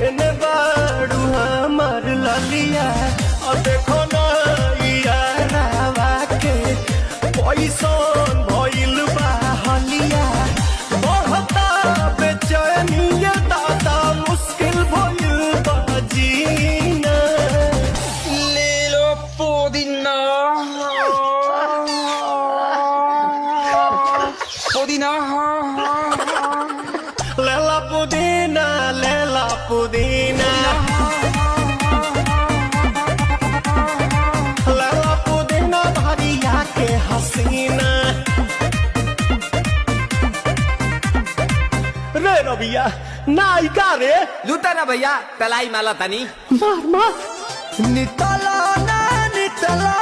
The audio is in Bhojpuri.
केने बाड़ू हमार ललिया और देखो ना यारावा के पैसन भइल बा हलिया बढ़ता बेचैनिया दादा मुश्किल भइल बा जीना ले लो पुदीना पुदीना लेला पुदीना लेला पुदीना लेला पुदीना भरिया के हसीना रे रबिया नायिका रे लूटा ना भैया तलाई माला तनी मार मार नितला ना नितला